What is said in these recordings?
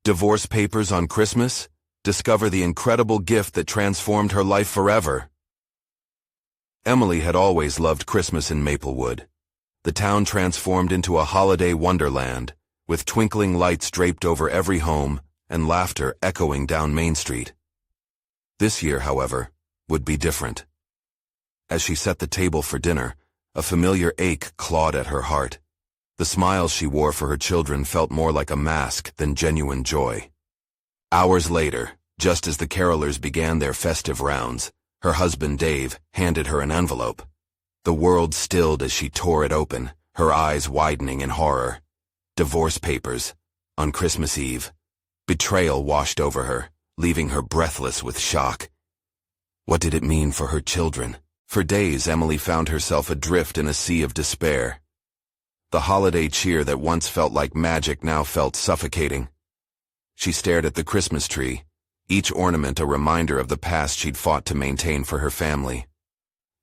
Divorce papers on Christmas? Discover the incredible gift that transformed her life forever. Emily had always loved Christmas in Maplewood. The town transformed into a holiday wonderland, with twinkling lights draped over every home and laughter echoing down Main Street. This year, however, would be different. As she set the table for dinner, a familiar ache clawed at her heart. The smiles she wore for her children felt more like a mask than genuine joy. Hours later, just as the carolers began their festive rounds, her husband Dave handed her an envelope. The world stilled as she tore it open, her eyes widening in horror. Divorce papers, on Christmas Eve. Betrayal washed over her, leaving her breathless with shock. What did it mean for her children? For days, Emily found herself adrift in a sea of despair. The holiday cheer that once felt like magic now felt suffocating. She stared at the Christmas tree, each ornament a reminder of the past she'd fought to maintain for her family.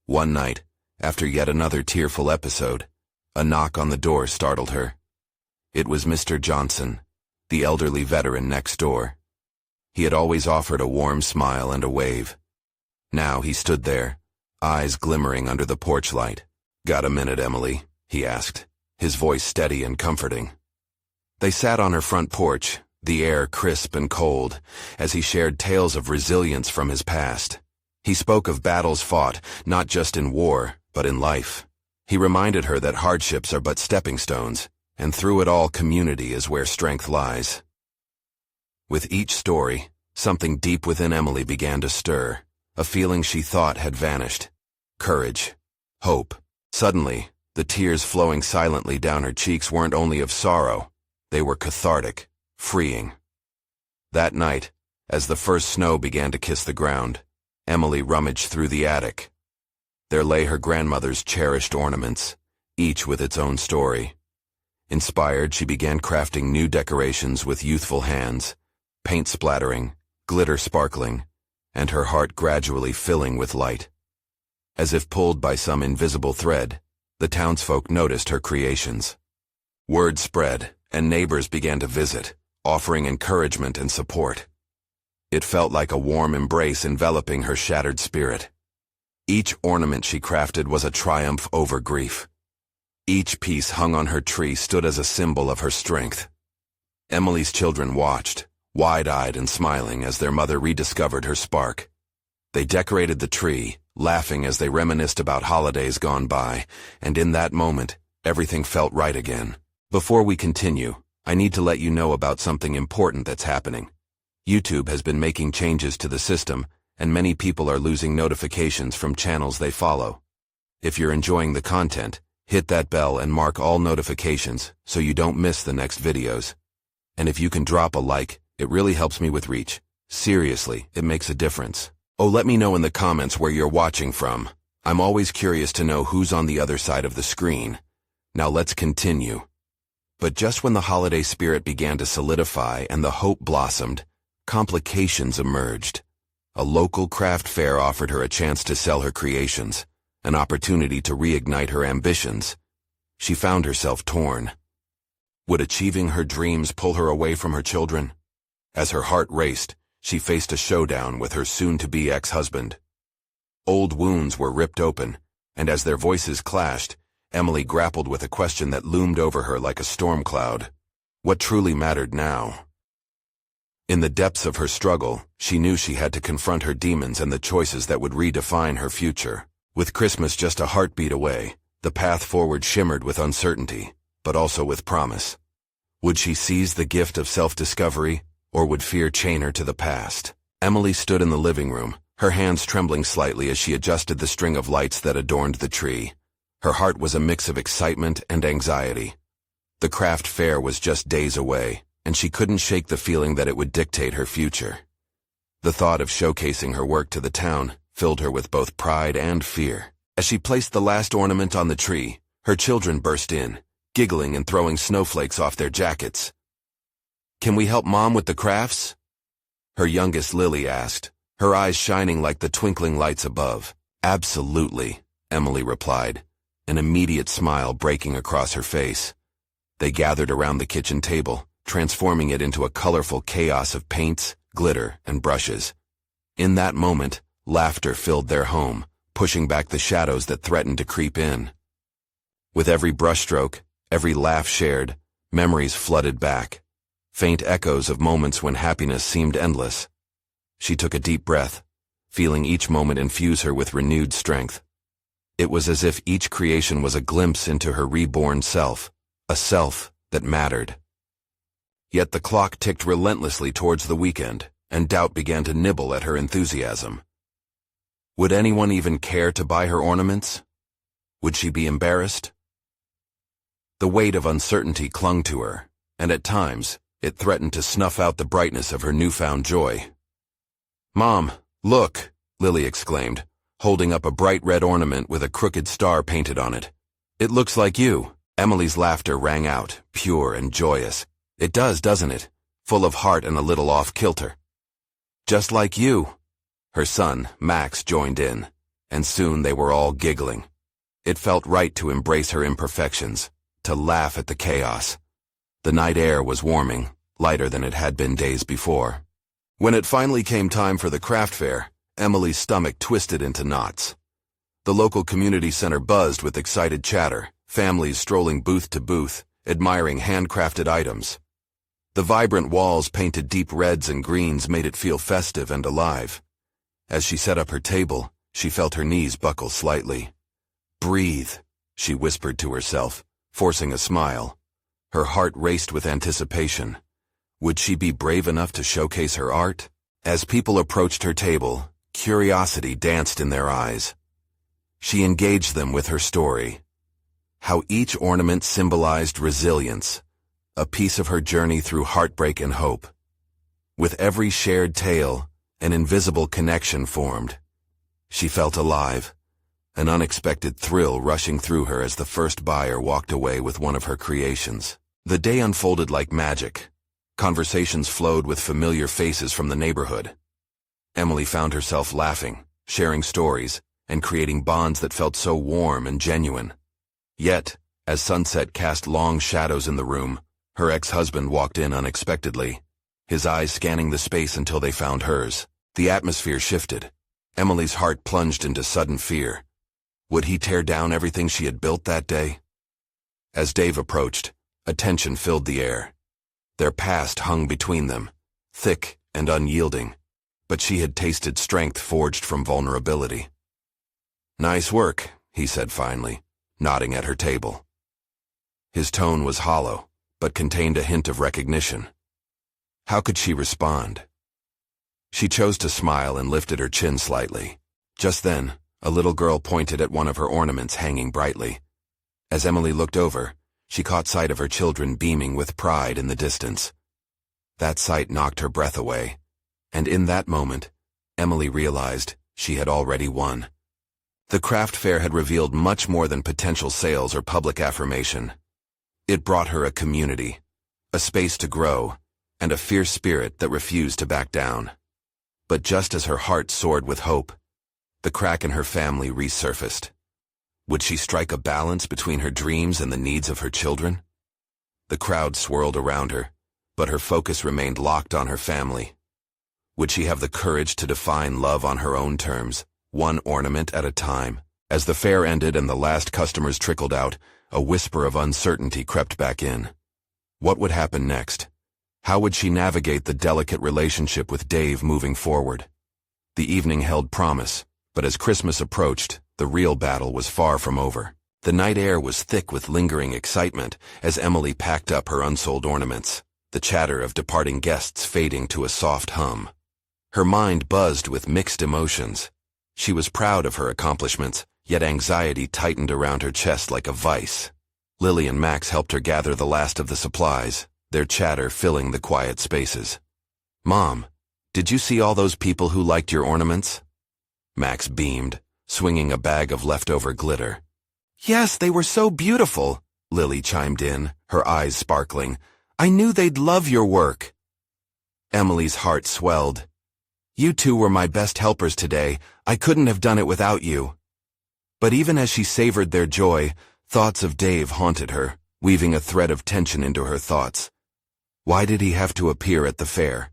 One night, after yet another tearful episode, a knock on the door startled her. It was Mr. Johnson, the elderly veteran next door. He had always offered a warm smile and a wave. Now he stood there, eyes glimmering under the porch light. "Got a minute, Emily?" he asked, his voice steady and comforting. They sat on her front porch, the air crisp and cold, as he shared tales of resilience from his past. He spoke of battles fought, not just in war, but in life. He reminded her that hardships are but stepping stones, and through it all community is where strength lies. With each story, something deep within Emily began to stir, a feeling she thought had vanished. Courage. Hope. Suddenly, the tears flowing silently down her cheeks weren't only of sorrow, they were cathartic, freeing. That night, as the first snow began to kiss the ground, Emily rummaged through the attic. There lay her grandmother's cherished ornaments, each with its own story. Inspired, she began crafting new decorations with youthful hands, paint splattering, glitter sparkling, and her heart gradually filling with light. As if pulled by some invisible thread, the townsfolk noticed her creations. Word spread, and neighbors began to visit, offering encouragement and support. It felt like a warm embrace enveloping her shattered spirit. Each ornament she crafted was a triumph over grief. Each piece hung on her tree stood as a symbol of her strength. Emily's children watched, wide-eyed and smiling as their mother rediscovered her spark. They decorated the tree, laughing as they reminisced about holidays gone by, and in that moment, everything felt right again. Before we continue, I need to let you know about something important that's happening. YouTube has been making changes to the system, and many people are losing notifications from channels they follow. If you're enjoying the content, hit that bell and mark all notifications so you don't miss the next videos. And if you can drop a like, it really helps me with reach. Seriously, it makes a difference. Oh, let me know in the comments where you're watching from. I'm always curious to know who's on the other side of the screen. Now let's continue. But just when the holiday spirit began to solidify and the hope blossomed, complications emerged. A local craft fair offered her a chance to sell her creations, an opportunity to reignite her ambitions. She found herself torn. Would achieving her dreams pull her away from her children? As her heart raced, she faced a showdown with her soon-to-be ex-husband. Old wounds were ripped open, and as their voices clashed, Emily grappled with a question that loomed over her like a storm cloud. What truly mattered now? In the depths of her struggle, she knew she had to confront her demons and the choices that would redefine her future. With Christmas just a heartbeat away, the path forward shimmered with uncertainty, but also with promise. Would she seize the gift of self-discovery, or would fear chain her to the past? Emily stood in the living room, her hands trembling slightly as she adjusted the string of lights that adorned the tree. Her heart was a mix of excitement and anxiety. The craft fair was just days away, and she couldn't shake the feeling that it would dictate her future. The thought of showcasing her work to the town filled her with both pride and fear. As she placed the last ornament on the tree, her children burst in, giggling and throwing snowflakes off their jackets. "Can we help Mom with the crafts?" Her youngest Lily asked, her eyes shining like the twinkling lights above. "Absolutely," Emily replied, an immediate smile breaking across her face. They gathered around the kitchen table, transforming it into a colorful chaos of paints, glitter, and brushes. In that moment, laughter filled their home, pushing back the shadows that threatened to creep in. With every brushstroke, every laugh shared, memories flooded back, faint echoes of moments when happiness seemed endless. She took a deep breath, feeling each moment infuse her with renewed strength. It was as if each creation was a glimpse into her reborn self, a self that mattered. Yet the clock ticked relentlessly towards the weekend, and doubt began to nibble at her enthusiasm. Would anyone even care to buy her ornaments? Would she be embarrassed? The weight of uncertainty clung to her, and at times, it threatened to snuff out the brightness of her newfound joy. "Mom, look!" Lily exclaimed, holding up a bright red ornament with a crooked star painted on it. "It looks like you." Emily's laughter rang out, pure and joyous. "It does, doesn't it? Full of heart and a little off-kilter." "Just like you." Her son, Max, joined in, and soon they were all giggling. It felt right to embrace her imperfections, to laugh at the chaos. The night air was warming, lighter than it had been days before. When it finally came time for the craft fair, Emily's stomach twisted into knots. The local community center buzzed with excited chatter, families strolling booth to booth, admiring handcrafted items. The vibrant walls painted deep reds and greens made it feel festive and alive. As she set up her table, she felt her knees buckle slightly. "Breathe," she whispered to herself, forcing a smile. Her heart raced with anticipation. Would she be brave enough to showcase her art? As people approached her table, curiosity danced in their eyes. She engaged them with her story. How each ornament symbolized resilience, a piece of her journey through heartbreak and hope. With every shared tale, an invisible connection formed. She felt alive, an unexpected thrill rushing through her as the first buyer walked away with one of her creations. The day unfolded like magic. Conversations flowed with familiar faces from the neighborhood. Emily found herself laughing, sharing stories, and creating bonds that felt so warm and genuine. Yet, as sunset cast long shadows in the room, her ex-husband walked in unexpectedly, his eyes scanning the space until they found hers. The atmosphere shifted. Emily's heart plunged into sudden fear. Would he tear down everything she had built that day? As Dave approached, a tension filled the air. Their past hung between them, thick and unyielding, but she had tasted strength forged from vulnerability. "Nice work," he said finally, nodding at her table. His tone was hollow, but contained a hint of recognition. How could she respond? She chose to smile and lifted her chin slightly. Just then, a little girl pointed at one of her ornaments hanging brightly. As Emily looked over, she caught sight of her children beaming with pride in the distance. That sight knocked her breath away, and in that moment, Emily realized she had already won. The craft fair had revealed much more than potential sales or public affirmation. It brought her a community, a space to grow, and a fierce spirit that refused to back down. But just as her heart soared with hope, the crack in her family resurfaced. Would she strike a balance between her dreams and the needs of her children? The crowd swirled around her, but her focus remained locked on her family. Would she have the courage to define love on her own terms, one ornament at a time? As the fair ended and the last customers trickled out, a whisper of uncertainty crept back in. What would happen next? How would she navigate the delicate relationship with Dave moving forward? The evening held promise, but as Christmas approached, the real battle was far from over. The night air was thick with lingering excitement as Emily packed up her unsold ornaments, the chatter of departing guests fading to a soft hum. Her mind buzzed with mixed emotions. She was proud of her accomplishments, yet anxiety tightened around her chest like a vice. Lily and Max helped her gather the last of the supplies, their chatter filling the quiet spaces. "Mom, did you see all those people who liked your ornaments?" Max beamed, swinging a bag of leftover glitter. "Yes, they were so beautiful," Lily chimed in, her eyes sparkling. "I knew they'd love your work." Emily's heart swelled. "You two were my best helpers today. I couldn't have done it without you." But even as she savored their joy, thoughts of Dave haunted her, weaving a thread of tension into her thoughts. Why did he have to appear at the fair?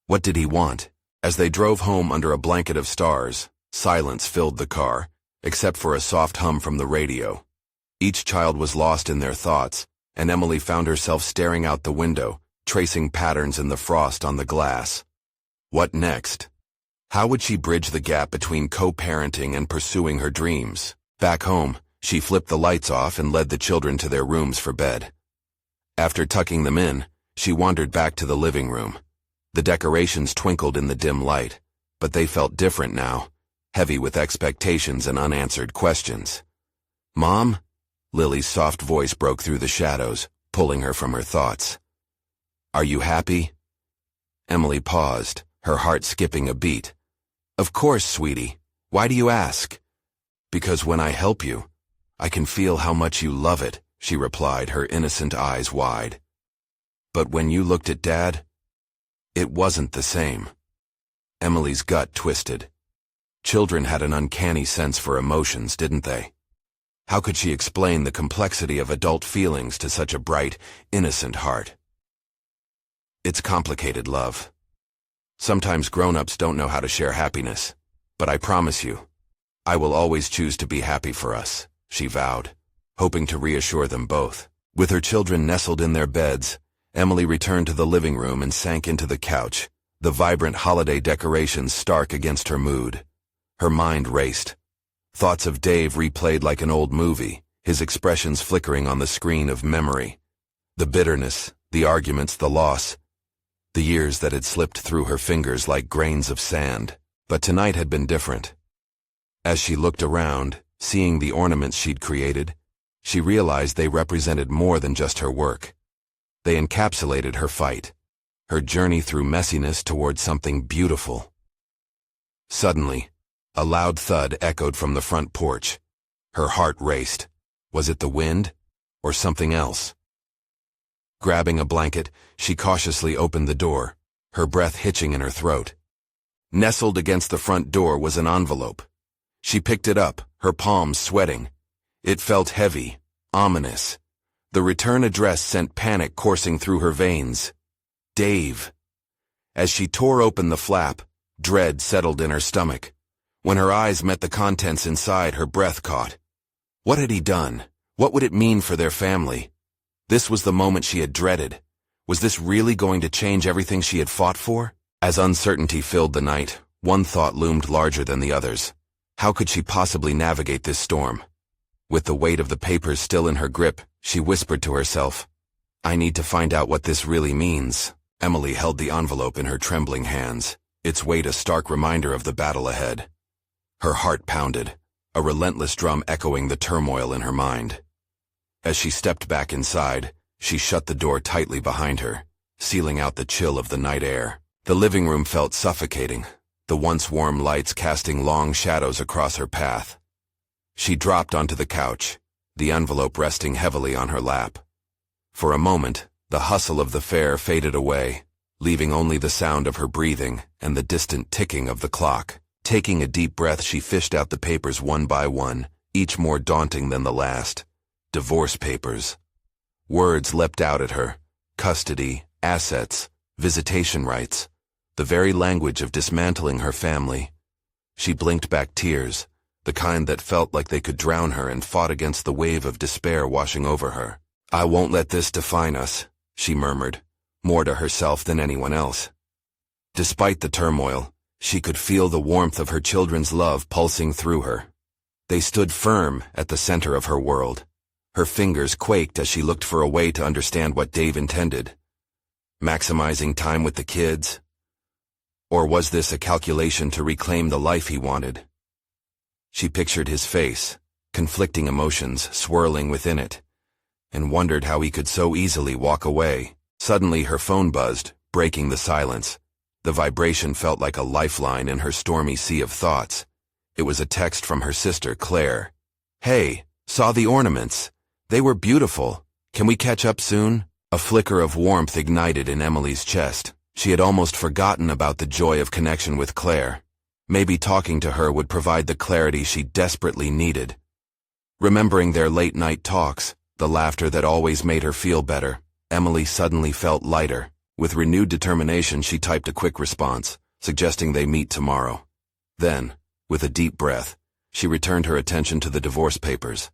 What did he want? As they drove home under a blanket of stars, silence filled the car, except for a soft hum from the radio. Each child was lost in their thoughts, and Emily found herself staring out the window, tracing patterns in the frost on the glass. What next? How would she bridge the gap between co-parenting and pursuing her dreams? Back home, she flipped the lights off and led the children to their rooms for bed. After tucking them in, she wandered back to the living room. The decorations twinkled in the dim light, but they felt different now, heavy with expectations and unanswered questions. "Mom?" Lily's soft voice broke through the shadows, pulling her from her thoughts. "Are you happy?" Emily paused, her heart skipping a beat. "Of course, sweetie. Why do you ask?" "Because when I help you, I can feel how much you love it," she replied, her innocent eyes wide. "But when you looked at Dad, it wasn't the same." Emily's gut twisted. Children had an uncanny sense for emotions, didn't they? How could she explain the complexity of adult feelings to such a bright, innocent heart? "It's complicated, love. Sometimes grown-ups don't know how to share happiness, but I promise you, I will always choose to be happy for us," she vowed, hoping to reassure them both. With her children nestled in their beds, Emily returned to the living room and sank into the couch, the vibrant holiday decorations stark against her mood. Her mind raced. Thoughts of Dave replayed like an old movie, his expressions flickering on the screen of memory. The bitterness, the arguments, the loss. The years that had slipped through her fingers like grains of sand. But tonight had been different. As she looked around, seeing the ornaments she'd created, she realized they represented more than just her work. They encapsulated her fight, her journey through messiness toward something beautiful. Suddenly, a loud thud echoed from the front porch. Her heart raced. Was it the wind, or something else? Grabbing a blanket, she cautiously opened the door, her breath hitching in her throat. Nestled against the front door was an envelope. She picked it up, her palms sweating. It felt heavy, ominous. The return address sent panic coursing through her veins. Dave. As she tore open the flap, dread settled in her stomach. When her eyes met the contents inside, her breath caught. What had he done? What would it mean for their family? This was the moment she had dreaded. Was this really going to change everything she had fought for? As uncertainty filled the night, one thought loomed larger than the others. How could she possibly navigate this storm? With the weight of the papers still in her grip, she whispered to herself, "I need to find out what this really means." Emily held the envelope in her trembling hands, its weight a stark reminder of the battle ahead. Her heart pounded, a relentless drum echoing the turmoil in her mind. As she stepped back inside, she shut the door tightly behind her, sealing out the chill of the night air. The living room felt suffocating, the once warm lights casting long shadows across her path. She dropped onto the couch, the envelope resting heavily on her lap. For a moment, the hustle of the fair faded away, leaving only the sound of her breathing and the distant ticking of the clock. Taking a deep breath, she fished out the papers one by one, each more daunting than the last. Divorce papers. Words leapt out at her. Custody, assets, visitation rights. The very language of dismantling her family. She blinked back tears, the kind that felt like they could drown her, and fought against the wave of despair washing over her. "I won't let this define us," she murmured, more to herself than anyone else. Despite the turmoil, she could feel the warmth of her children's love pulsing through her. They stood firm at the center of her world. Her fingers quaked as she looked for a way to understand what Dave intended. Maximizing time with the kids? Or was this a calculation to reclaim the life he wanted? She pictured his face, conflicting emotions swirling within it, and wondered how he could so easily walk away. Suddenly her phone buzzed, breaking the silence. The vibration felt like a lifeline in her stormy sea of thoughts. It was a text from her sister, Claire. "Hey, saw the ornaments. They were beautiful. Can we catch up soon?" A flicker of warmth ignited in Emily's chest. She had almost forgotten about the joy of connection with Claire. Maybe talking to her would provide the clarity she desperately needed. Remembering their late-night talks, the laughter that always made her feel better, Emily suddenly felt lighter. With renewed determination, she typed a quick response, suggesting they meet tomorrow. Then, with a deep breath, she returned her attention to the divorce papers.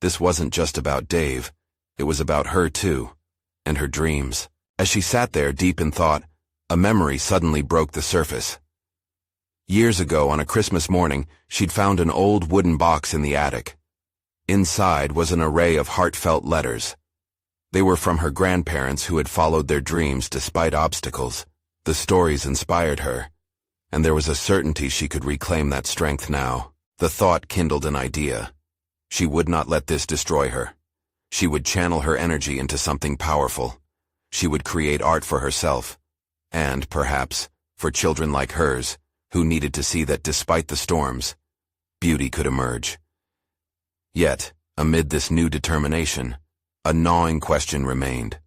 This wasn't just about Dave. It was about her too, and her dreams. As she sat there deep in thought, a memory suddenly broke the surface. Years ago, on a Christmas morning, she'd found an old wooden box in the attic. Inside was an array of heartfelt letters. They were from her grandparents who had followed their dreams despite obstacles. The stories inspired her, and there was a certainty she could reclaim that strength now. The thought kindled an idea. She would not let this destroy her. She would channel her energy into something powerful. She would create art for herself, and, perhaps, for children like hers, who needed to see that despite the storms, beauty could emerge. Yet, amid this new determination, a gnawing question remained.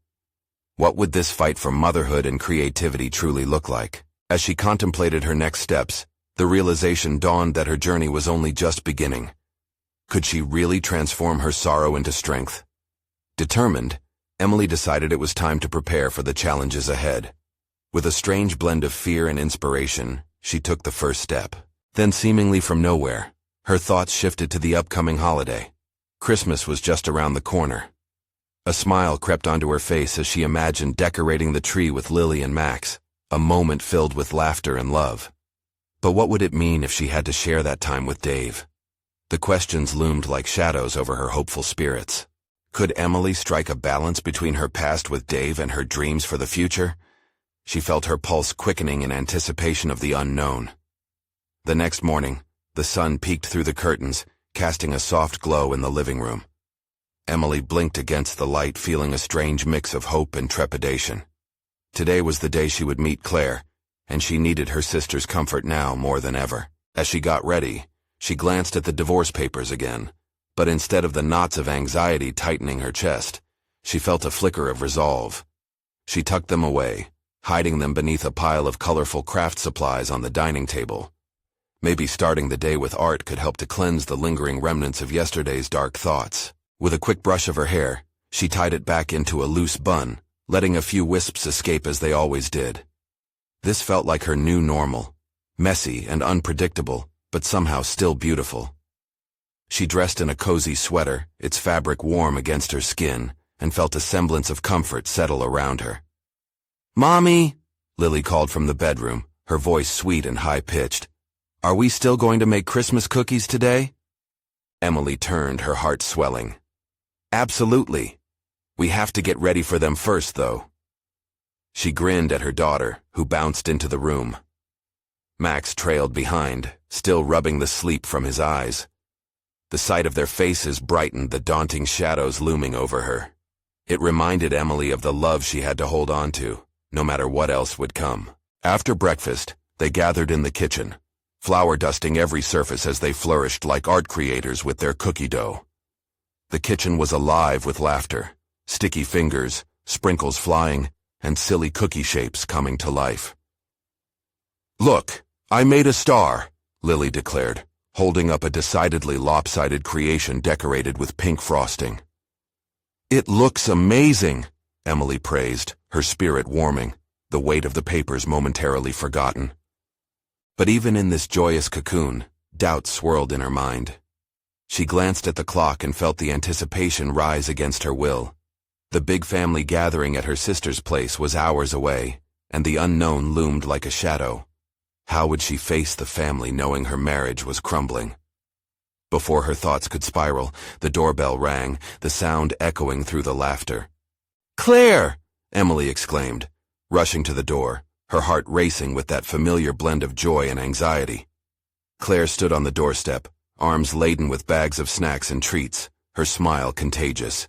What would this fight for motherhood and creativity truly look like? As she contemplated her next steps, the realization dawned that her journey was only just beginning. Could she really transform her sorrow into strength? Determined, Emily decided it was time to prepare for the challenges ahead. With a strange blend of fear and inspiration, she took the first step. Then, seemingly from nowhere, her thoughts shifted to the upcoming holiday. Christmas was just around the corner. A smile crept onto her face as she imagined decorating the tree with Lily and Max, a moment filled with laughter and love. But what would it mean if she had to share that time with Dave? The questions loomed like shadows over her hopeful spirits. Could Emily strike a balance between her past with Dave and her dreams for the future? She felt her pulse quickening in anticipation of the unknown. The next morning, the sun peeked through the curtains, casting a soft glow in the living room. Emily blinked against the light, feeling a strange mix of hope and trepidation. Today was the day she would meet Claire, and she needed her sister's comfort now more than ever. As she got ready, she glanced at the divorce papers again, but instead of the knots of anxiety tightening her chest, she felt a flicker of resolve. She tucked them away, hiding them beneath a pile of colorful craft supplies on the dining table. Maybe starting the day with art could help to cleanse the lingering remnants of yesterday's dark thoughts. With a quick brush of her hair, she tied it back into a loose bun, letting a few wisps escape as they always did. This felt like her new normal, messy and unpredictable, but somehow still beautiful. She dressed in a cozy sweater, its fabric warm against her skin, and felt a semblance of comfort settle around her. "Mommy," Lily called from the bedroom, her voice sweet and high-pitched. "Are we still going to make Christmas cookies today?" Emily turned, her heart swelling. "Absolutely. We have to get ready for them first, though." She grinned at her daughter, who bounced into the room. Max trailed behind, still rubbing the sleep from his eyes. The sight of their faces brightened the daunting shadows looming over her. It reminded Emily of the love she had to hold on to, no matter what else would come. After breakfast, they gathered in the kitchen, flour dusting every surface as they flourished like art creators with their cookie dough. The kitchen was alive with laughter, sticky fingers, sprinkles flying, and silly cookie shapes coming to life. "Look, I made a star," Lily declared, holding up a decidedly lopsided creation decorated with pink frosting. "It looks amazing," Emily praised, her spirit warming, the weight of the papers momentarily forgotten. But even in this joyous cocoon, doubt swirled in her mind. She glanced at the clock and felt the anticipation rise against her will. The big family gathering at her sister's place was hours away, and the unknown loomed like a shadow. How would she face the family knowing her marriage was crumbling? Before her thoughts could spiral, the doorbell rang, the sound echoing through the laughter. "Claire!" Emily exclaimed, rushing to the door, her heart racing with that familiar blend of joy and anxiety. Claire stood on the doorstep, arms laden with bags of snacks and treats, her smile contagious.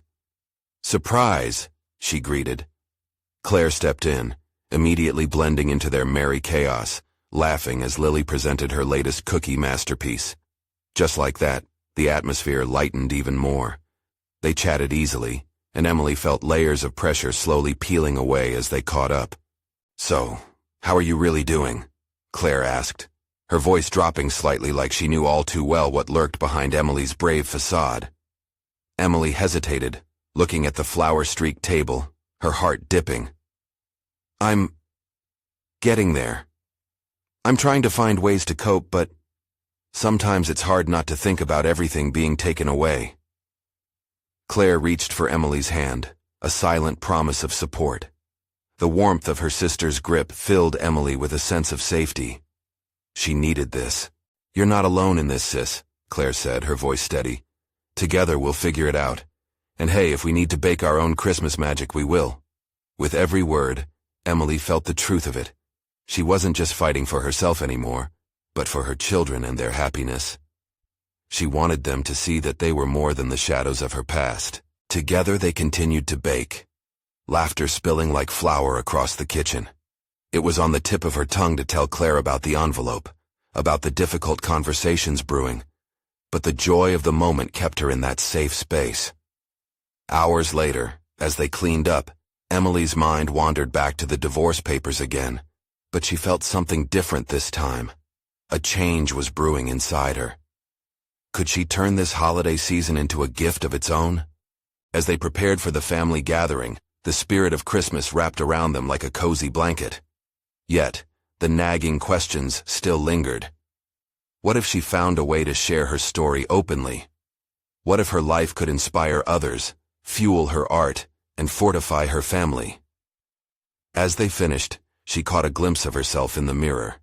"Surprise," she greeted. Claire stepped in, immediately blending into their merry chaos, laughing as Lily presented her latest cookie masterpiece. Just like that, the atmosphere lightened even more. They chatted easily, and Emily felt layers of pressure slowly peeling away as they caught up. "So, how are you really doing?" Claire asked, her voice dropping slightly like she knew all too well what lurked behind Emily's brave facade. Emily hesitated, looking at the flower-streaked table, her heart dipping. "I'm getting there. I'm trying to find ways to cope, but sometimes it's hard not to think about everything being taken away." Claire reached for Emily's hand, a silent promise of support. The warmth of her sister's grip filled Emily with a sense of safety. She needed this. "You're not alone in this, sis," Claire said, her voice steady. "Together we'll figure it out. And hey, if we need to bake our own Christmas magic, we will." With every word, Emily felt the truth of it. She wasn't just fighting for herself anymore, but for her children and their happiness. She wanted them to see that they were more than the shadows of her past. Together they continued to bake, laughter spilling like flour across the kitchen. It was on the tip of her tongue to tell Claire about the envelope, about the difficult conversations brewing, but the joy of the moment kept her in that safe space. Hours later, as they cleaned up, Emily's mind wandered back to the divorce papers again, but she felt something different this time. A change was brewing inside her. Could she turn this holiday season into a gift of its own? As they prepared for the family gathering, the spirit of Christmas wrapped around them like a cozy blanket. Yet, the nagging questions still lingered. What if she found a way to share her story openly? What if her life could inspire others, fuel her art, and fortify her family? As they finished, she caught a glimpse of herself in the mirror.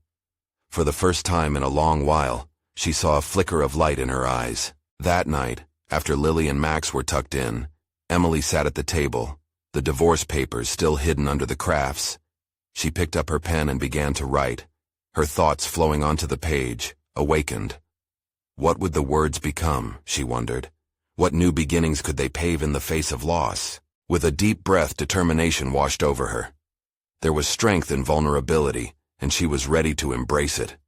For the first time in a long while, she saw a flicker of light in her eyes. That night, after Lily and Max were tucked in, Emily sat at the table, the divorce papers still hidden under the crafts. She picked up her pen and began to write, her thoughts flowing onto the page, awakened. What would the words become, she wondered? What new beginnings could they pave in the face of loss? With a deep breath, determination washed over her. There was strength in vulnerability, and she was ready to embrace it.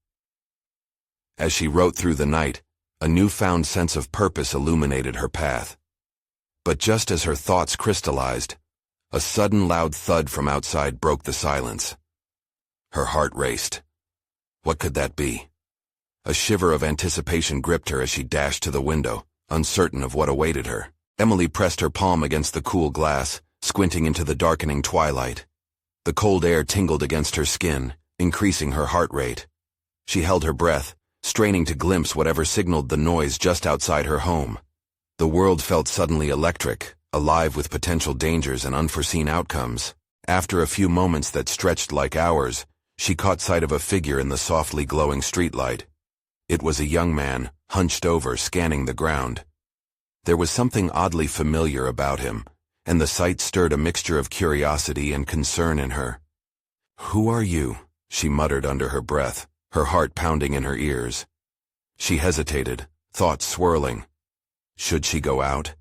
As she wrote through the night, a newfound sense of purpose illuminated her path. But just as her thoughts crystallized, a sudden loud thud from outside broke the silence. Her heart raced. What could that be? A shiver of anticipation gripped her as she dashed to the window, uncertain of what awaited her. Emily pressed her palm against the cool glass, squinting into the darkening twilight. The cold air tingled against her skin, increasing her heart rate. She held her breath, straining to glimpse whatever signaled the noise just outside her home. The world felt suddenly electric, alive with potential dangers and unforeseen outcomes. After a few moments that stretched like hours, she caught sight of a figure in the softly glowing streetlight. It was a young man, hunched over, scanning the ground. There was something oddly familiar about him, and the sight stirred a mixture of curiosity and concern in her. "Who are you?" she muttered under her breath, her heart pounding in her ears. She hesitated, thoughts swirling. Should she go out?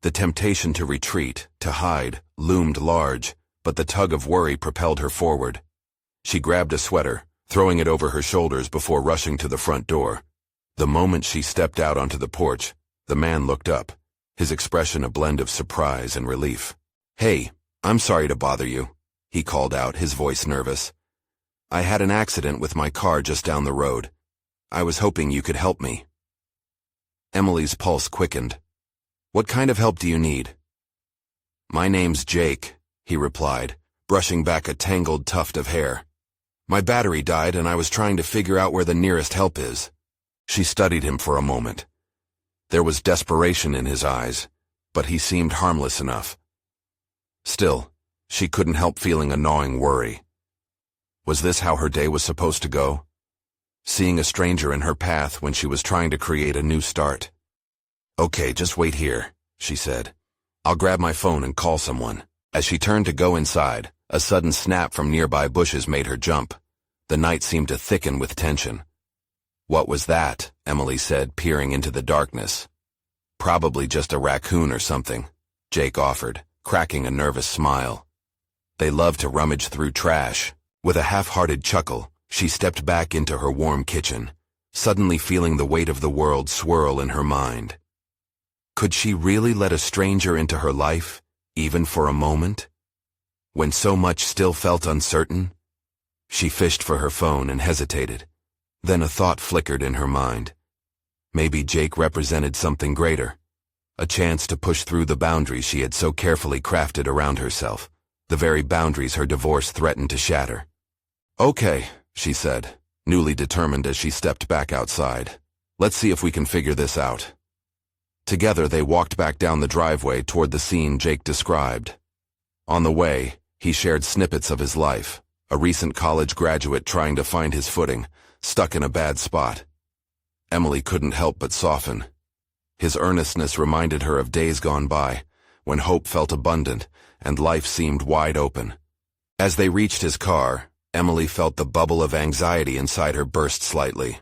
The temptation to retreat, to hide, loomed large, but the tug of worry propelled her forward. She grabbed a sweater, throwing it over her shoulders before rushing to the front door. The moment she stepped out onto the porch, the man looked up, his expression a blend of surprise and relief. "Hey, I'm sorry to bother you," he called out, his voice nervous. "I had an accident with my car just down the road. I was hoping you could help me." Emily's pulse quickened. "What kind of help do you need?" "My name's Jake," he replied, brushing back a tangled tuft of hair. "My battery died and I was trying to figure out where the nearest help is." She studied him for a moment. There was desperation in his eyes, but he seemed harmless enough. Still, she couldn't help feeling a gnawing worry. Was this how her day was supposed to go? Seeing a stranger in her path when she was trying to create a new start. "Okay, just wait here," she said. "I'll grab my phone and call someone." As she turned to go inside, a sudden snap from nearby bushes made her jump. The night seemed to thicken with tension. "What was that?" Emily said, peering into the darkness. "Probably just a raccoon or something," Jake offered, cracking a nervous smile. They love to rummage through trash. With a half-hearted chuckle, she stepped back into her warm kitchen, suddenly feeling the weight of the world swirl in her mind. Could she really let a stranger into her life, even for a moment? When so much still felt uncertain? She fished for her phone and hesitated. Then a thought flickered in her mind. Maybe Jake represented something greater. A chance to push through the boundaries she had so carefully crafted around herself, the very boundaries her divorce threatened to shatter. "Okay," she said, newly determined as she stepped back outside. "Let's see if we can figure this out." Together they walked back down the driveway toward the scene Jake described. On the way, he shared snippets of his life, a recent college graduate trying to find his footing, stuck in a bad spot. Emily couldn't help but soften. His earnestness reminded her of days gone by, when hope felt abundant and life seemed wide open. As they reached his car, Emily felt the bubble of anxiety inside her burst slightly.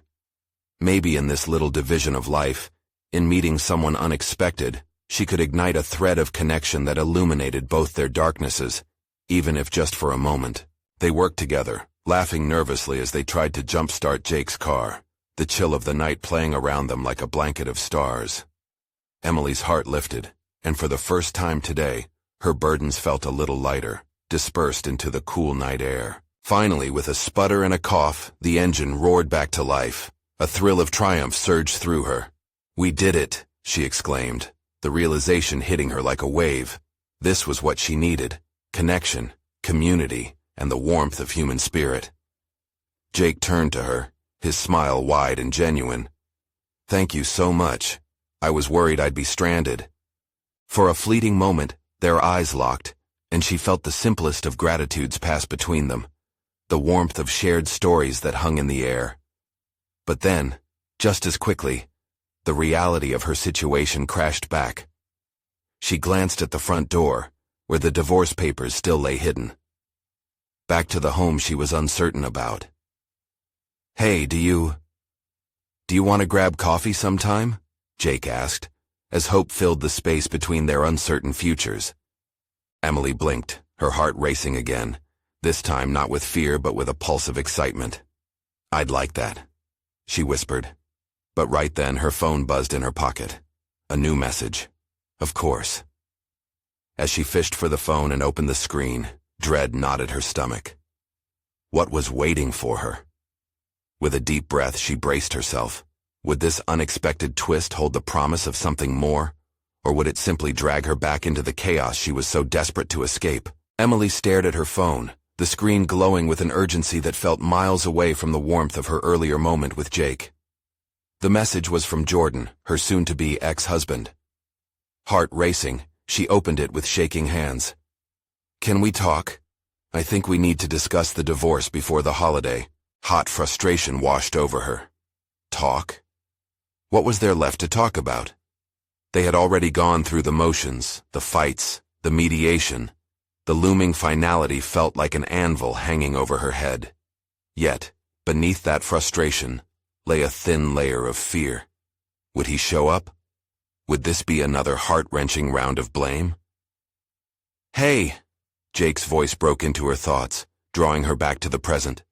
Maybe in this little division of life, in meeting someone unexpected, she could ignite a thread of connection that illuminated both their darknesses, even if just for a moment. They worked together, laughing nervously as they tried to jumpstart Jake's car, the chill of the night playing around them like a blanket of stars. Emily's heart lifted, and for the first time today, her burdens felt a little lighter, dispersed into the cool night air. Finally, with a sputter and a cough, the engine roared back to life. A thrill of triumph surged through her. "We did it," she exclaimed, the realization hitting her like a wave. This was what she needed: connection, community, and the warmth of human spirit. Jake turned to her, his smile wide and genuine. "Thank you so much. I was worried I'd be stranded." For a fleeting moment, their eyes locked, and she felt the simplest of gratitudes pass between them, the warmth of shared stories that hung in the air. But then, just as quickly, the reality of her situation crashed back. She glanced at the front door, where the divorce papers still lay hidden. Back to the home she was uncertain about. "Hey, do you want to grab coffee sometime?" Jake asked, as hope filled the space between their uncertain futures. Emily blinked, her heart racing again, this time not with fear but with a pulse of excitement. "I'd like that," she whispered. But right then her phone buzzed in her pocket. A new message. Of course. As she fished for the phone and opened the screen, dread knotted her stomach. What was waiting for her? With a deep breath, she braced herself. Would this unexpected twist hold the promise of something more? Or would it simply drag her back into the chaos she was so desperate to escape? Emily stared at her phone, the screen glowing with an urgency that felt miles away from the warmth of her earlier moment with Jake. The message was from Jordan, her soon-to-be ex-husband. Heart racing, she opened it with shaking hands. "Can we talk? I think we need to discuss the divorce before the holiday." Hot frustration washed over her. Talk? What was there left to talk about? They had already gone through the motions, the fights, the mediation. The looming finality felt like an anvil hanging over her head. Yet, beneath that frustration, lay a thin layer of fear. Would he show up? Would this be another heart-wrenching round of blame? "Hey!" Jake's voice broke into her thoughts, drawing her back to the present.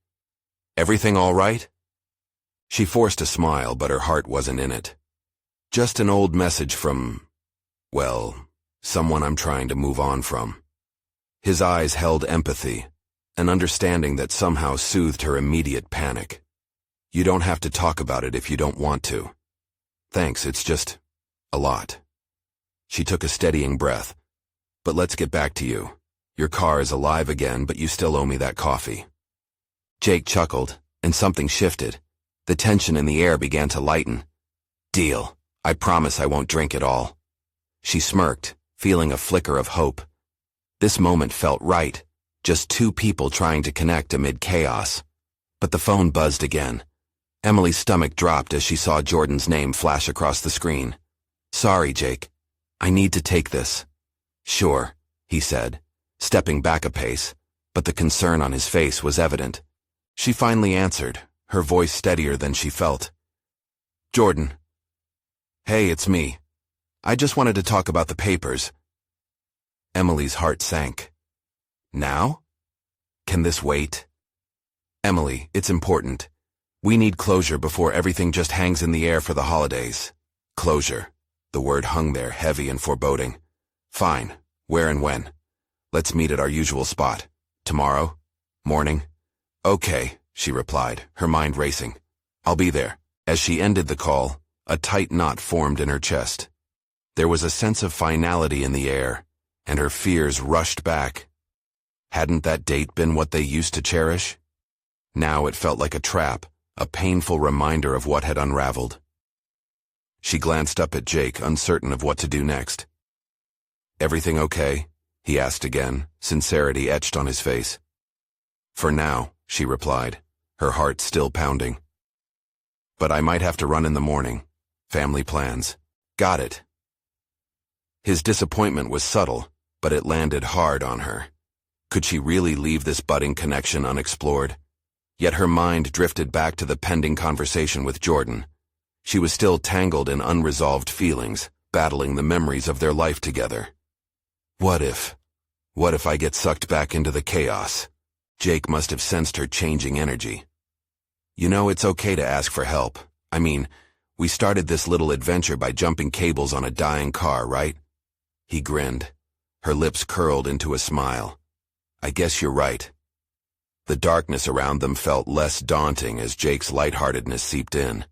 "Everything all right?" She forced a smile, but her heart wasn't in it. "Just an old message from, well, someone I'm trying to move on from." His eyes held empathy, an understanding that somehow soothed her immediate panic. "You don't have to talk about it if you don't want to." "Thanks, it's just a lot." She took a steadying breath. "But let's get back to you. Your car is alive again, but you still owe me that coffee." Jake chuckled, and something shifted. The tension in the air began to lighten. "Deal. I promise I won't drink it all." She smirked, feeling a flicker of hope. This moment felt right, just two people trying to connect amid chaos. But the phone buzzed again. Emily's stomach dropped as she saw Jordan's name flash across the screen. "Sorry, Jake. I need to take this." "Sure," he said, stepping back a pace, but the concern on his face was evident. She finally answered, her voice steadier than she felt. "Jordan. Hey, it's me. I just wanted to talk about the papers." Emily's heart sank. "Now? Can this wait?" "Emily, it's important. We need closure before everything just hangs in the air for the holidays." Closure. The word hung there, heavy and foreboding. "Fine. Where and when?" "Let's meet at our usual spot. Tomorrow? Morning?" "Okay," she replied, her mind racing. "I'll be there." As she ended the call, a tight knot formed in her chest. There was a sense of finality in the air, and her fears rushed back. Hadn't that date been what they used to cherish? Now it felt like a trap, a painful reminder of what had unraveled. She glanced up at Jake, uncertain of what to do next. "Everything okay?" he asked again, sincerity etched on his face. "For now," she replied, her heart still pounding. "But I might have to run in the morning. Family plans." "Got it." His disappointment was subtle, but it landed hard on her. Could she really leave this budding connection unexplored? Yet her mind drifted back to the pending conversation with Jordan. She was still tangled in unresolved feelings, battling the memories of their life together. What if I get sucked back into the chaos? Jake must have sensed her changing energy. "You know, it's okay to ask for help. I mean, we started this little adventure by jumping cables on a dying car, right?" He grinned. Her lips curled into a smile. "I guess you're right." The darkness around them felt less daunting as Jake's lightheartedness seeped in.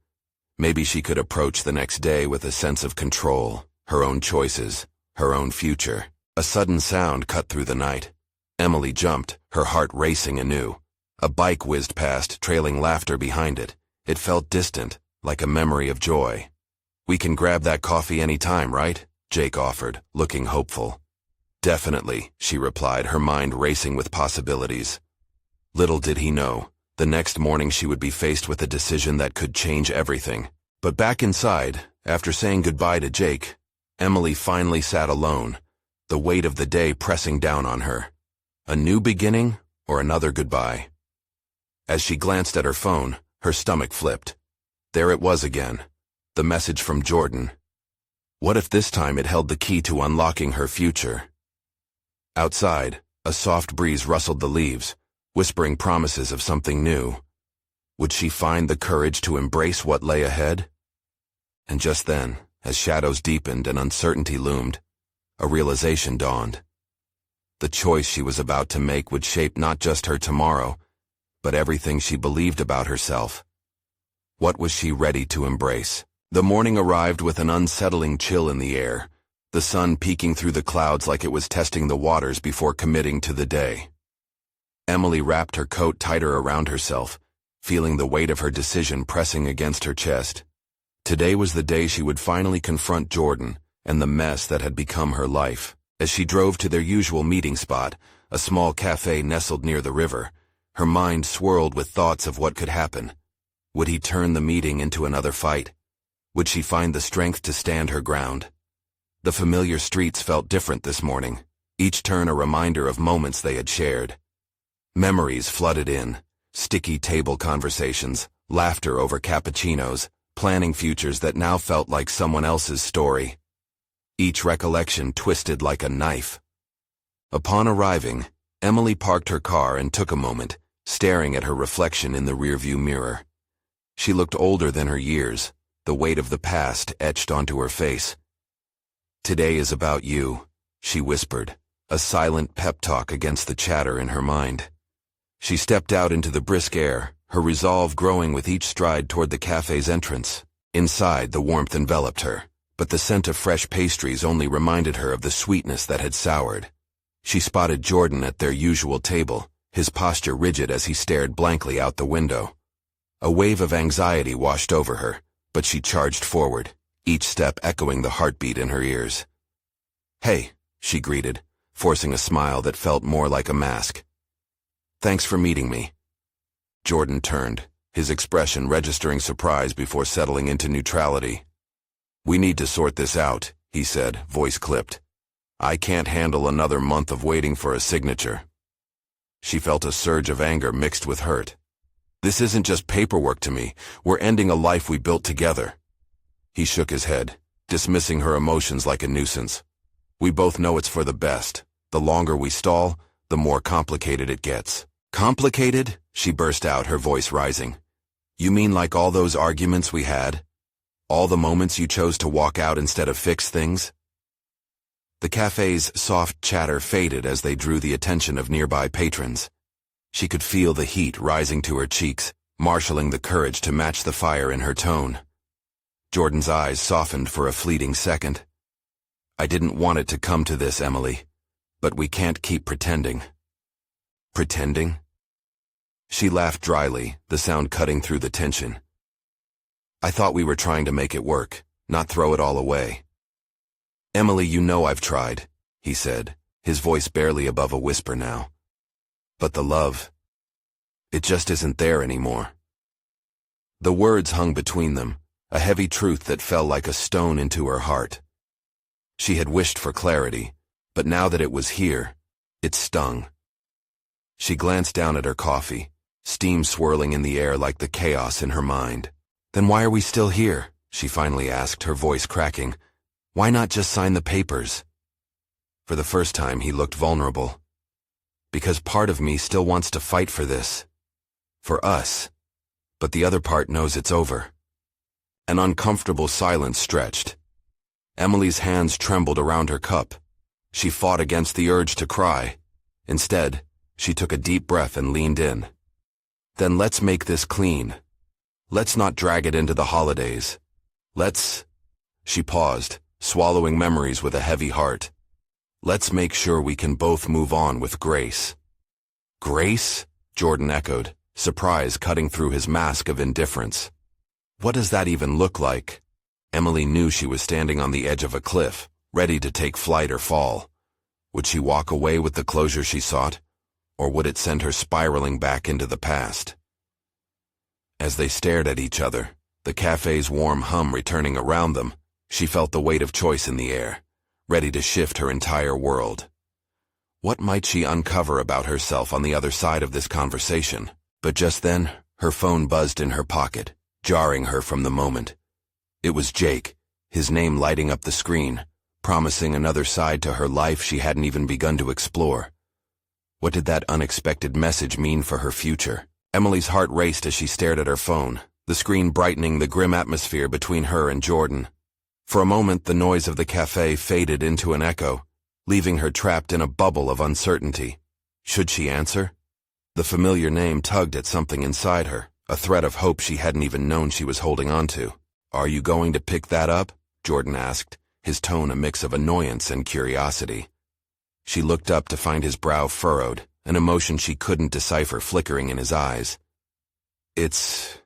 Maybe she could approach the next day with a sense of control, her own choices, her own future. A sudden sound cut through the night. Emily jumped, her heart racing anew. A bike whizzed past, trailing laughter behind it. It felt distant, like a memory of joy. "We can grab that coffee any time, right?" Jake offered, looking hopeful. "Definitely," she replied, her mind racing with possibilities. Little did he know, the next morning she would be faced with a decision that could change everything. But back inside, after saying goodbye to Jake, Emily finally sat alone, the weight of the day pressing down on her. A new beginning or another goodbye? As she glanced at her phone, her stomach flipped. There it was again, the message from Jordan. What if this time it held the key to unlocking her future? Outside, a soft breeze rustled the leaves, whispering promises of something new. Would she find the courage to embrace what lay ahead? And just then, as shadows deepened and uncertainty loomed, a realization dawned. The choice she was about to make would shape not just her tomorrow, but everything she believed about herself. What was she ready to embrace? The morning arrived with an unsettling chill in the air, the sun peeking through the clouds like it was testing the waters before committing to the day. Emily wrapped her coat tighter around herself, feeling the weight of her decision pressing against her chest. Today was the day she would finally confront Jordan and the mess that had become her life. As she drove to their usual meeting spot, a small cafe nestled near the river, her mind swirled with thoughts of what could happen. Would he turn the meeting into another fight? Would she find the strength to stand her ground? The familiar streets felt different this morning, each turn a reminder of moments they had shared. Memories flooded in, sticky table conversations, laughter over cappuccinos, planning futures that now felt like someone else's story. Each recollection twisted like a knife. Upon arriving, Emily parked her car and took a moment, staring at her reflection in the rearview mirror. She looked older than her years, the weight of the past etched onto her face. "Today is about you," she whispered, a silent pep talk against the chatter in her mind. She stepped out into the brisk air, her resolve growing with each stride toward the cafe's entrance. Inside, the warmth enveloped her, but the scent of fresh pastries only reminded her of the sweetness that had soured. She spotted Jordan at their usual table, his posture rigid as he stared blankly out the window. A wave of anxiety washed over her, but she charged forward, each step echoing the heartbeat in her ears. "Hey," she greeted, forcing a smile that felt more like a mask. "Thanks for meeting me." Jordan turned, his expression registering surprise before settling into neutrality. "We need to sort this out," he said, voice clipped. "I can't handle another month of waiting for a signature." She felt a surge of anger mixed with hurt. "This isn't just paperwork to me. We're ending a life we built together." He shook his head, dismissing her emotions like a nuisance. "We both know it's for the best. The longer we stall, the more complicated it gets." "Complicated?" she burst out, her voice rising. "You mean like all those arguments we had? All the moments you chose to walk out instead of fix things?" The cafe's soft chatter faded as they drew the attention of nearby patrons. She could feel the heat rising to her cheeks, marshaling the courage to match the fire in her tone. Jordan's eyes softened for a fleeting second. I didn't want it to come to this, Emily. But we can't keep pretending. Pretending? She laughed dryly, the sound cutting through the tension. I thought we were trying to make it work, not throw it all away. Emily, you know I've tried, he said, his voice barely above a whisper now. But the love, it just isn't there anymore. The words hung between them, a heavy truth that fell like a stone into her heart. She had wished for clarity, but now that it was here, it stung. She glanced down at her coffee, steam swirling in the air like the chaos in her mind. Then why are we still here? She finally asked, her voice cracking. Why not just sign the papers? For the first time, he looked vulnerable. Because part of me still wants to fight for this. For us. But the other part knows it's over. An uncomfortable silence stretched. Emily's hands trembled around her cup. She fought against the urge to cry. Instead, she took a deep breath and leaned in. Then let's make this clean. Let's not drag it into the holidays. She paused, swallowing memories with a heavy heart. Let's make sure we can both move on with grace. Grace? Jordan echoed, surprise cutting through his mask of indifference. What does that even look like? Emily knew she was standing on the edge of a cliff, ready to take flight or fall. Would she walk away with the closure she sought, or would it send her spiraling back into the past? As they stared at each other, the cafe's warm hum returning around them, she felt the weight of choice in the air, ready to shift her entire world. What might she uncover about herself on the other side of this conversation? But just then, her phone buzzed in her pocket, jarring her from the moment. It was Jake, his name lighting up the screen, promising another side to her life she hadn't even begun to explore. What did that unexpected message mean for her future? Emily's heart raced as she stared at her phone, the screen brightening the grim atmosphere between her and Jordan. For a moment, the noise of the cafe faded into an echo, leaving her trapped in a bubble of uncertainty. Should she answer? The familiar name tugged at something inside her, a thread of hope she hadn't even known she was holding on to. Are you going to pick that up? Jordan asked, his tone a mix of annoyance and curiosity. She looked up to find his brow furrowed, an emotion she couldn't decipher flickering in his eyes. It's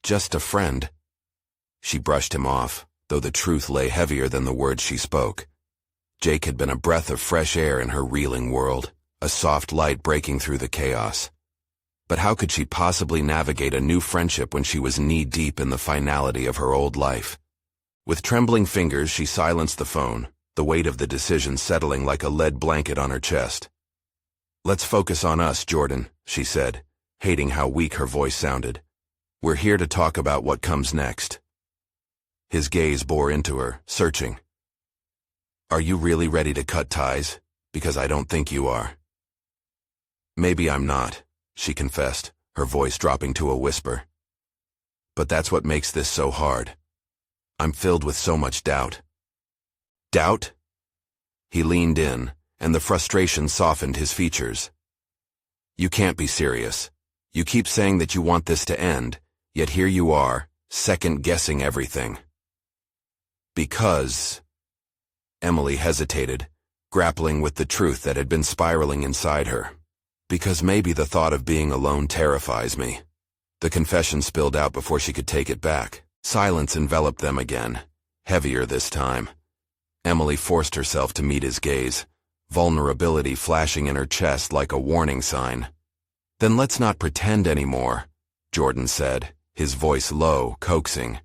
just a friend. She brushed him off, though the truth lay heavier than the words she spoke. Jake had been a breath of fresh air in her reeling world, a soft light breaking through the chaos. But how could she possibly navigate a new friendship when she was knee-deep in the finality of her old life? With trembling fingers, she silenced the phone, the weight of the decision settling like a lead blanket on her chest. Let's focus on us, Jordan, she said, hating how weak her voice sounded. We're here to talk about what comes next. His gaze bore into her, searching. Are you really ready to cut ties? Because I don't think you are. Maybe I'm not, she confessed, her voice dropping to a whisper. But that's what makes this so hard. I'm filled with so much doubt. Doubt? He leaned in, and the frustration softened his features. You can't be serious. You keep saying that you want this to end, yet here you are, second-guessing everything. Because... Emily hesitated, grappling with the truth that had been spiraling inside her. Because maybe the thought of being alone terrifies me. The confession spilled out before she could take it back. Silence enveloped them again, heavier this time. Emily forced herself to meet his gaze, vulnerability flashing in her chest like a warning sign. Then let's not pretend anymore, Jordan said, his voice low, coaxing.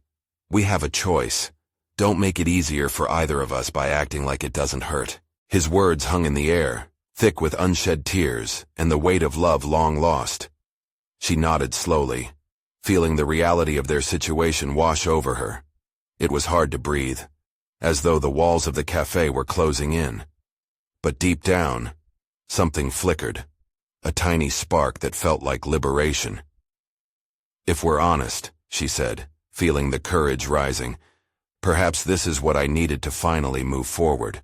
We have a choice. Don't make it easier for either of us by acting like it doesn't hurt. His words hung in the air, thick with unshed tears and the weight of love long lost. She nodded slowly, feeling the reality of their situation wash over her. It was hard to breathe, as though the walls of the cafe were closing in. But deep down, something flickered, a tiny spark that felt like liberation. If we're honest, she said, feeling the courage rising, perhaps this is what I needed to finally move forward.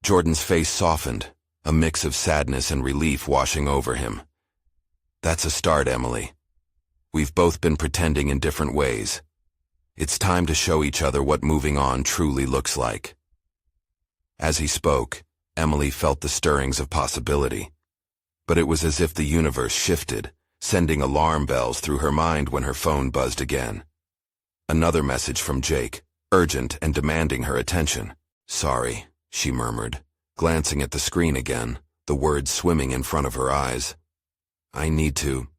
Jordan's face softened, a mix of sadness and relief washing over him. That's a start, Emily. We've both been pretending in different ways. It's time to show each other what moving on truly looks like. As he spoke, Emily felt the stirrings of possibility. But it was as if the universe shifted, sending alarm bells through her mind when her phone buzzed again. Another message from Jake, urgent and demanding her attention. "Sorry," she murmured, glancing at the screen again, the words swimming in front of her eyes. "I need to."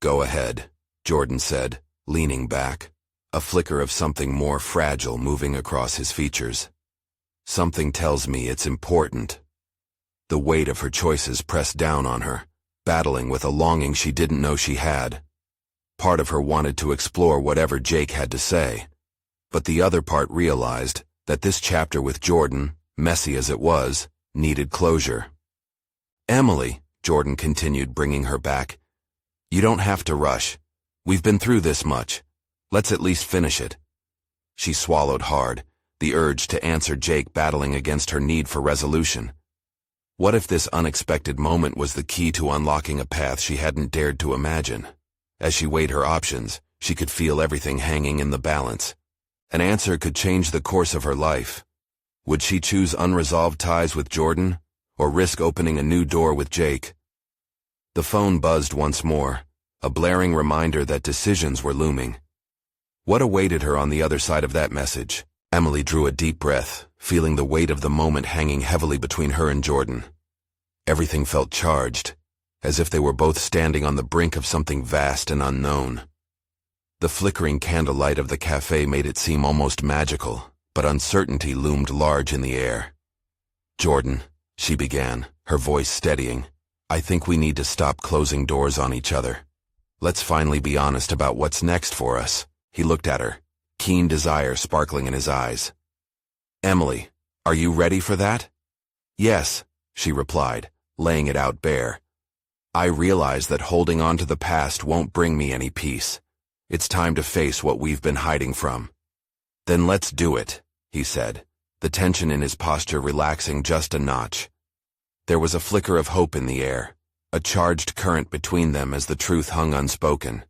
"Go ahead," Jordan said, leaning back, a flicker of something more fragile moving across his features. "Something tells me it's important." The weight of her choices pressed down on her, battling with a longing she didn't know she had. Part of her wanted to explore whatever Jake had to say, but the other part realized that this chapter with Jordan, messy as it was, needed closure. "Emily," Jordan continued, bringing her back, "you don't have to rush. We've been through this much. Let's at least finish it." She swallowed hard, the urge to answer Jake battling against her need for resolution. What if this unexpected moment was the key to unlocking a path she hadn't dared to imagine? As she weighed her options, she could feel everything hanging in the balance. An answer could change the course of her life. Would she choose unresolved ties with Jordan, or risk opening a new door with Jake? The phone buzzed once more, a blaring reminder that decisions were looming. What awaited her on the other side of that message? Emily drew a deep breath, feeling the weight of the moment hanging heavily between her and Jordan. Everything felt charged, as if they were both standing on the brink of something vast and unknown. The flickering candlelight of the cafe made it seem almost magical, but uncertainty loomed large in the air. "Jordan," she began, her voice steadying, "I think we need to stop closing doors on each other. Let's finally be honest about what's next for us." He looked at her, keen desire sparkling in his eyes. "Emily, are you ready for that?" "Yes," she replied, laying it out bare. "I realize that holding on to the past won't bring me any peace. It's time to face what we've been hiding from." "Then let's do it," he said, the tension in his posture relaxing just a notch. There was a flicker of hope in the air, a charged current between them as the truth hung unspoken.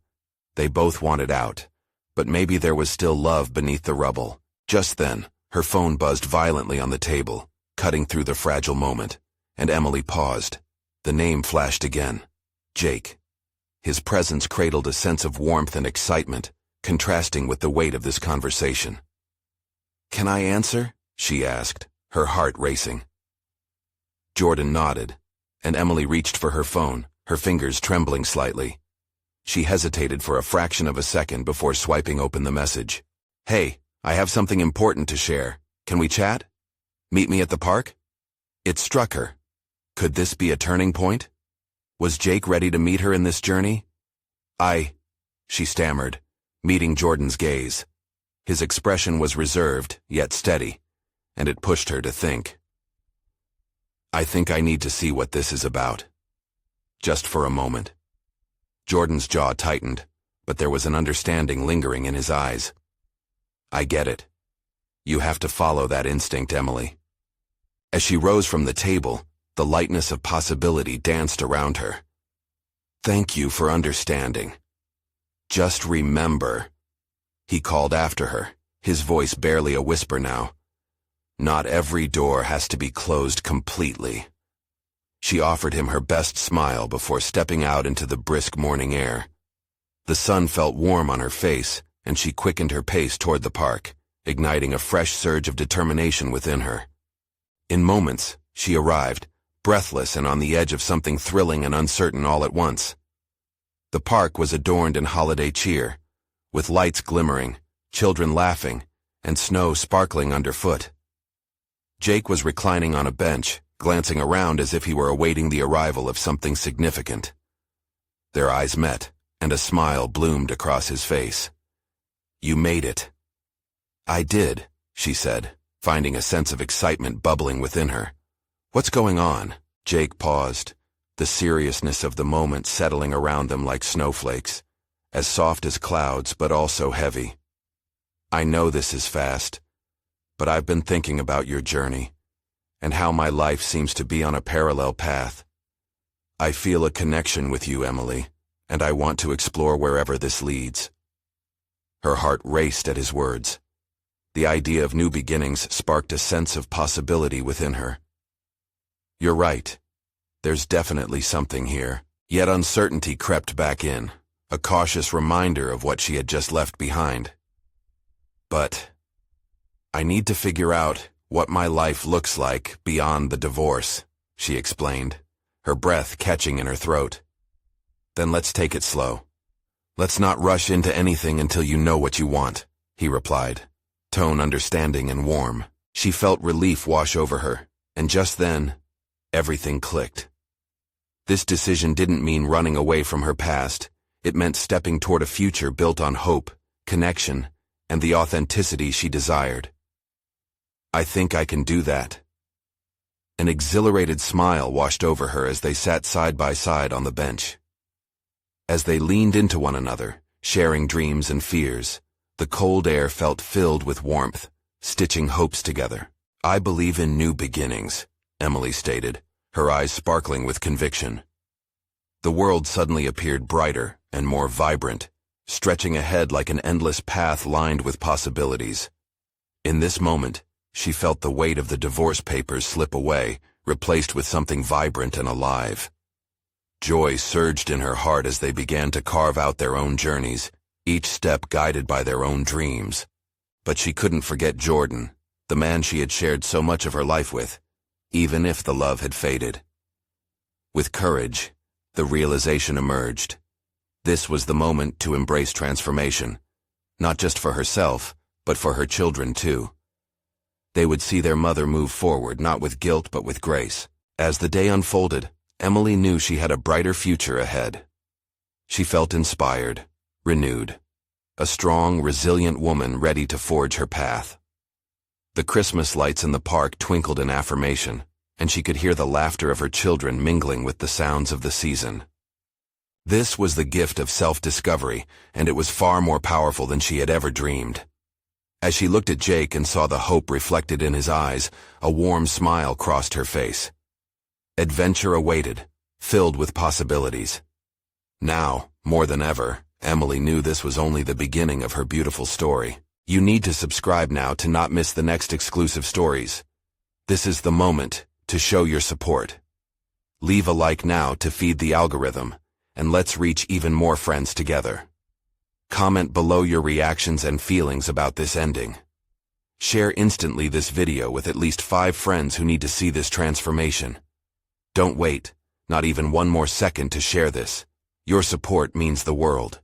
They both wanted out, but maybe there was still love beneath the rubble. Just then, her phone buzzed violently on the table, cutting through the fragile moment, and Emily paused. The name flashed again. Jake. His presence cradled a sense of warmth and excitement, contrasting with the weight of this conversation. "Can I answer?" she asked, her heart racing. Jordan nodded, and Emily reached for her phone, her fingers trembling slightly. She hesitated for a fraction of a second before swiping open the message. "Hey, I have something important to share. Can we chat? Meet me at the park?" It struck her. Could this be a turning point? Was Jake ready to meet her in this journey? She stammered, meeting Jordan's gaze. His expression was reserved, yet steady, and it pushed her to think. "I think I need to see what this is about. Just for a moment." Jordan's jaw tightened, but there was an understanding lingering in his eyes. "I get it. You have to follow that instinct, Emily." As she rose from the table, the lightness of possibility danced around her. "Thank you for understanding. Just remember," he called after her, his voice barely a whisper now, "not every door has to be closed completely." She offered him her best smile before stepping out into the brisk morning air. The sun felt warm on her face, and she quickened her pace toward the park, igniting a fresh surge of determination within her. In moments, she arrived, breathless and on the edge of something thrilling and uncertain all at once. The park was adorned in holiday cheer, with lights glimmering, children laughing, and snow sparkling underfoot. Jake was reclining on a bench, glancing around as if he were awaiting the arrival of something significant. Their eyes met, and a smile bloomed across his face. "You made it." "I did," she said, finding a sense of excitement bubbling within her. "What's going on?" Jake paused, the seriousness of the moment settling around them like snowflakes, as soft as clouds but also heavy. "I know this is fast, but I've been thinking about your journey, and how my life seems to be on a parallel path. I feel a connection with you, Emily, and I want to explore wherever this leads." Her heart raced at his words. The idea of new beginnings sparked a sense of possibility within her. You're right. There's definitely something here. Yet uncertainty crept back in, a cautious reminder of what she had just left behind. But I need to figure out what my life looks like beyond the divorce, she explained, her breath catching in her throat. Then let's take it slow. Let's not rush into anything until you know what you want, he replied, tone understanding and warm. She felt relief wash over her, and just then, everything clicked. This decision didn't mean running away from her past. It meant stepping toward a future built on hope, connection, and the authenticity she desired. I think I can do that. An exhilarated smile washed over her as they sat side by side on the bench. As they leaned into one another, sharing dreams and fears, the cold air felt filled with warmth, stitching hopes together. I believe in new beginnings, Emily stated, her eyes sparkling with conviction. The world suddenly appeared brighter and more vibrant, stretching ahead like an endless path lined with possibilities. In this moment, she felt the weight of the divorce papers slip away, replaced with something vibrant and alive. Joy surged in her heart as they began to carve out their own journeys, each step guided by their own dreams. But she couldn't forget Jordan, the man she had shared so much of her life with, even if the love had faded. With courage, the realization emerged. This was the moment to embrace transformation, not just for herself, but for her children too. They would see their mother move forward, not with guilt but with grace. As the day unfolded, Emily knew she had a brighter future ahead. She felt inspired, renewed, a strong, resilient woman ready to forge her path. The Christmas lights in the park twinkled in affirmation, and she could hear the laughter of her children mingling with the sounds of the season. This was the gift of self-discovery, and it was far more powerful than she had ever dreamed. As she looked at Jake and saw the hope reflected in his eyes, a warm smile crossed her face. Adventure awaited, filled with possibilities. Now, more than ever, Emily knew this was only the beginning of her beautiful story. You need to subscribe now to not miss the next exclusive stories. This is the moment to show your support. Leave a like now to feed the algorithm, and let's reach even more friends together. Comment below your reactions and feelings about this ending. Share instantly this video with at least 5 friends who need to see this transformation. Don't wait, not even one more second to share this. Your support means the world.